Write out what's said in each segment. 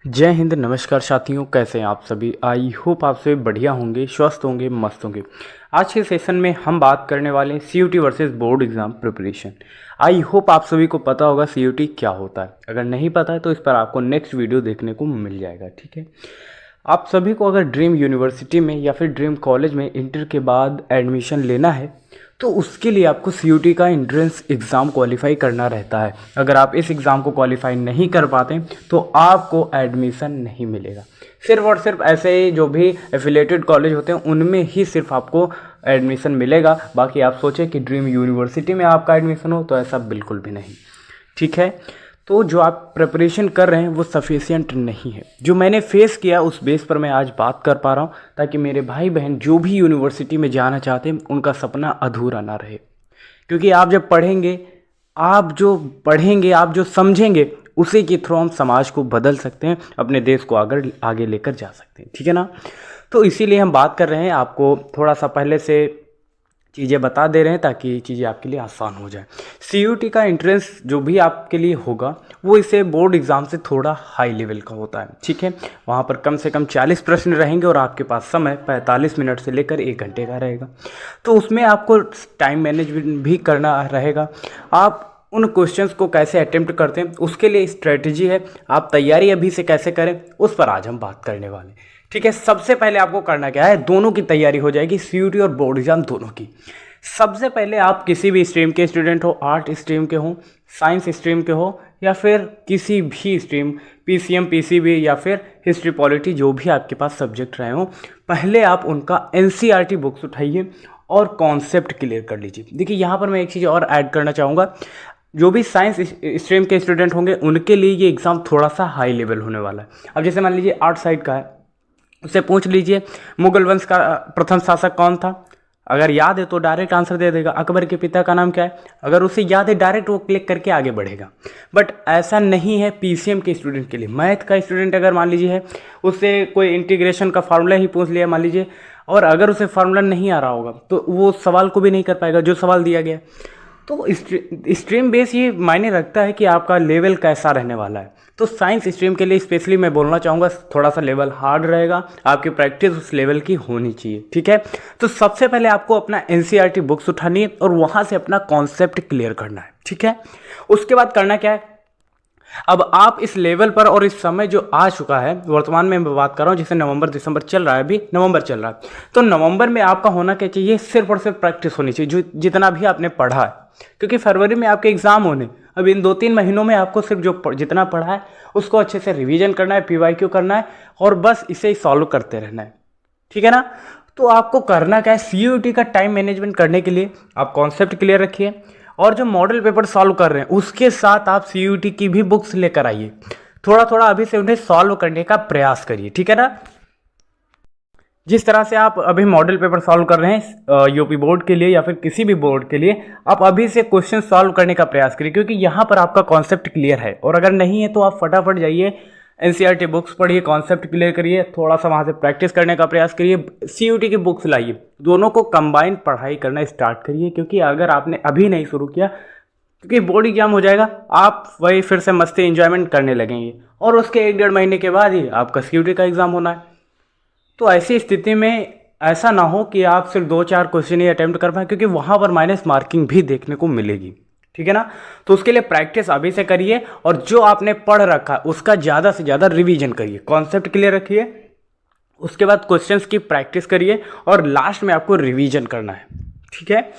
जय हिंद। नमस्कार साथियों, कैसे हैं आप सभी। आई होप आप सभी बढ़िया होंगे, स्वस्थ होंगे, मस्त होंगे। आज के सेशन में हम बात करने वाले हैं CUT versus board exam preparation. I hope आप सभी को पता होगा सीयूटी क्या होता है। अगर नहीं पता है तो इस पर आपको नेक्स्ट वीडियो देखने को मिल जाएगा, ठीक है। आप सभी को अगर ड्रीम यूनिवर्सिटी में या फिर ड्रीम कॉलेज में इंटर के बाद एडमिशन लेना है तो उसके लिए आपको सीयूटी का एंट्रेंस एग्ज़ाम क्वालिफाई करना रहता है। अगर आप इस एग्ज़ाम को क्वालिफाई नहीं कर पाते तो आपको एडमिशन नहीं मिलेगा। सिर्फ और सिर्फ ऐसे जो भी एफिलेटेड कॉलेज होते हैं उनमें ही सिर्फ आपको एडमिशन मिलेगा। बाकी आप सोचें कि ड्रीम यूनिवर्सिटी में आपका एडमिशन हो तो ऐसा बिल्कुल भी नहीं, ठीक है। तो जो आप प्रिपरेशन कर रहे हैं वो सफिशिएंट नहीं है। जो मैंने फेस किया उस बेस पर मैं आज बात कर पा रहा हूँ, ताकि मेरे भाई बहन जो भी यूनिवर्सिटी में जाना चाहते हैं उनका सपना अधूरा ना रहे। क्योंकि आप जब पढ़ेंगे, आप जो समझेंगे उसी के थ्रू हम समाज को बदल सकते हैं, अपने देश को आगे लेकर जा सकते हैं, ठीक है ना। तो इसीलिए हम बात कर रहे हैं, आपको थोड़ा सा पहले से चीज़ें बता दे रहे हैं ताकि चीज़ें आपके लिए आसान हो जाए। सीयूटी का एंट्रेंस जो भी आपके लिए होगा वो इसे बोर्ड एग्ज़ाम से थोड़ा हाई लेवल का होता है, ठीक है। वहाँ पर कम से कम 40 प्रश्न रहेंगे और आपके पास समय 45 मिनट से लेकर 1 घंटे का रहेगा। तो उसमें आपको टाइम मैनेजमेंट भी करना रहेगा। आप उन क्वेश्चंस को कैसे अटेम्प्ट करते हैं उसके लिए स्ट्रेटजी है। आप तैयारी अभी से कैसे करें उस पर आज हम बात करने वाले हैं, ठीक है। सबसे पहले आपको करना क्या है, दोनों की तैयारी हो जाएगी, सीयूटी और बोर्ड एग्जाम दोनों की। सबसे पहले आप किसी भी स्ट्रीम के स्टूडेंट हो, आर्ट स्ट्रीम के हो, साइंस स्ट्रीम के हो या फिर किसी भी स्ट्रीम, पीसीएम, पीसीबी या फिर हिस्ट्री, पॉलिटी, जो भी आपके पास सब्जेक्ट रहे हो, पहले आप उनका एनसीईआरटी बुक्स उठाइए और कॉन्सेप्ट क्लियर कर लीजिए। देखिए यहाँ पर मैं एक चीज़ और ऐड करना चाहूँगा, जो भी साइंस स्ट्रीम के स्टूडेंट होंगे उनके लिए ये एग्ज़ाम थोड़ा सा हाई लेवल होने वाला है। अब जैसे मान लीजिए आर्ट साइड का है, उससे पूछ लीजिए मुगल वंश का प्रथम शासक कौन था। अगर याद है तो डायरेक्ट आंसर दे देगा, अकबर के पिता का नाम क्या है। अगर उसे याद है डायरेक्ट वो क्लिक करके आगे बढ़ेगा। बट ऐसा नहीं है पीसीएम के स्टूडेंट के लिए। मैथ का स्टूडेंट अगर मान लीजिए है, उससे कोई इंटीग्रेशन का फार्मूला ही पूछ लिया मान लीजिए, और अगर उसे फार्मूला नहीं आ रहा होगा तो वो सवाल को भी नहीं कर पाएगा जो सवाल दिया गया। तो स्ट्रीम बेस ये मायने रखता है कि आपका लेवल कैसा रहने वाला है। तो साइंस स्ट्रीम के लिए स्पेशली मैं बोलना चाहूँगा थोड़ा सा लेवल हार्ड रहेगा, आपकी प्रैक्टिस उस लेवल की होनी चाहिए, ठीक है। तो सबसे पहले आपको अपना एनसीईआरटी बुक्स उठानी है और वहाँ से अपना कॉन्सेप्ट क्लियर करना है, ठीक है। उसके बाद करना क्या है, अब आप इस लेवल पर और इस समय जो आ चुका है, वर्तमान में मैं बात कर रहा हूँ, जैसे नवंबर दिसंबर चल रहा है, अभी नवंबर चल रहा है, तो नवंबर में आपका होना क्या चाहिए, सिर्फ और सिर्फ प्रैक्टिस होनी चाहिए, जो जितना भी आपने पढ़ा है। क्योंकि फरवरी में आपके एग्जाम होने, अब इन 2-3 महीनों में आपको सिर्फ जो जितना पढ़ा है उसको अच्छे से रिवीजन करना है, पीवाईक्यू करना है और बस इसे सॉल्व करते रहना है, ठीक है ना। तो आपको करना क्या है, सीयूटी का टाइम मैनेजमेंट करने के लिए आप कॉन्सेप्ट क्लियर रखिए और जो मॉडल पेपर सॉल्व कर रहे हैं उसके साथ आप सीयूटी की भी बुक्स लेकर आइए। थोड़ा थोड़ा अभी से उन्हें सॉल्व करने का प्रयास करिए, ठीक है ना। जिस तरह से आप अभी मॉडल पेपर सॉल्व कर रहे हैं यूपी बोर्ड के लिए या फिर किसी भी बोर्ड के लिए, आप अभी से क्वेश्चन सॉल्व करने का प्रयास करिए, क्योंकि यहाँ पर आपका कॉन्सेप्ट क्लियर है। और अगर नहीं है तो आप फटाफट जाइए एनसीईआरटी बुक्स पढ़िए, कॉन्सेप्ट क्लियर करिए, थोड़ा सा वहाँ से प्रैक्टिस करने का प्रयास करिए, सीयूटी की बुक्स लाइए, दोनों को कंबाइन पढ़ाई करना स्टार्ट करिए। क्योंकि अगर आपने अभी नहीं शुरू किया, क्योंकि बोर्ड एग्जाम हो जाएगा, आप वही फिर से मस्ती एंजॉयमेंट करने लगेंगे और उसके 1-1.5 महीने के बाद ही आपका सीयूटी का एग्ज़ाम होना है। तो ऐसी स्थिति में ऐसा ना हो कि आप सिर्फ 2-4 क्वेश्चन ही अटेम्प्ट कर पाएँ, क्योंकि वहाँ पर माइनस मार्किंग भी देखने को मिलेगी, ठीक है ना। तो उसके लिए प्रैक्टिस अभी से करिए और जो आपने पढ़ रखा है उसका ज़्यादा से ज़्यादा रिवीजन करिए, कॉन्सेप्ट क्लियर रखिए, उसके बाद क्वेश्चंस की प्रैक्टिस करिए और लास्ट में आपको रिवीजन करना है, ठीक है।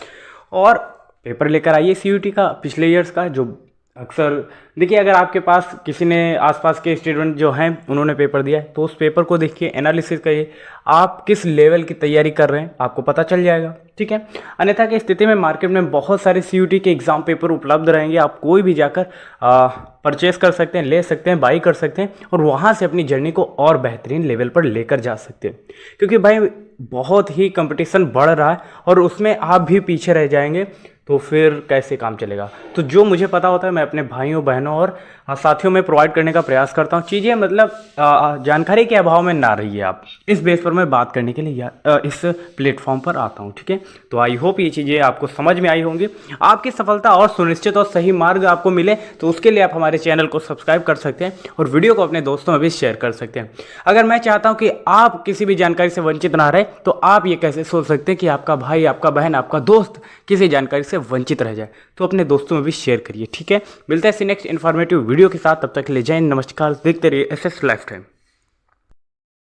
और पेपर लेकर आइए सीयूटी का पिछले ईयर्स का, जो अक्सर देखिए, अगर आपके पास किसी ने आसपास के स्टूडेंट जो हैं उन्होंने पेपर दिया है तो उस पेपर को देखिए, एनालिसिस करिए, आप किस लेवल की तैयारी कर रहे हैं आपको पता चल जाएगा, ठीक है। अन्यथा की स्थिति में मार्केट में बहुत सारे सीयूटी के एग्ज़ाम पेपर उपलब्ध रहेंगे, आप कोई भी जाकर परचेस कर सकते हैं, ले सकते हैं, बाई कर सकते हैं और वहाँ से अपनी जर्नी को और बेहतरीन लेवल पर लेकर जा सकते हैं। क्योंकि भाई बहुत ही कंपटीशन बढ़ रहा है और उसमें आप भी पीछे रह जाएंगे तो फिर कैसे काम चलेगा। तो जो मुझे पता होता है मैं अपने भाइयों बहनों और साथियों में प्रोवाइड करने का प्रयास करता हूँ। चीज़ें मतलब जानकारी के अभाव में ना रहिए आप, इस बेस पर मैं बात करने के लिए इस प्लेटफॉर्म पर आता हूँ। ठीक है, तो आई होप ये चीज़ें आपको समझ में आई होंगी। आपकी सफलता और सुनिश्चित और सही मार्ग आपको मिले तो उसके लिए आप हमारे चैनल को सब्सक्राइब कर सकते हैं और वीडियो को अपने दोस्तों में भी शेयर कर सकते हैं। अगर मैं चाहता हूँ कि आप किसी भी जानकारी से वंचित ना रहे तो आप ये कैसे सोच सकते हैं कि आपका भाई, आपका बहन, आपका दोस्त किसी जानकारी से वंचित रह जाए, तो अपने दोस्तों में भी शेयर करिए। ठीक है, मिलते हैं नेक्स्ट इन्फॉर्मेटिव वीडियो के साथ, तब तक के लिए जय हिंद, नमस्कार, देखते रहिए SS लाइफटाइम।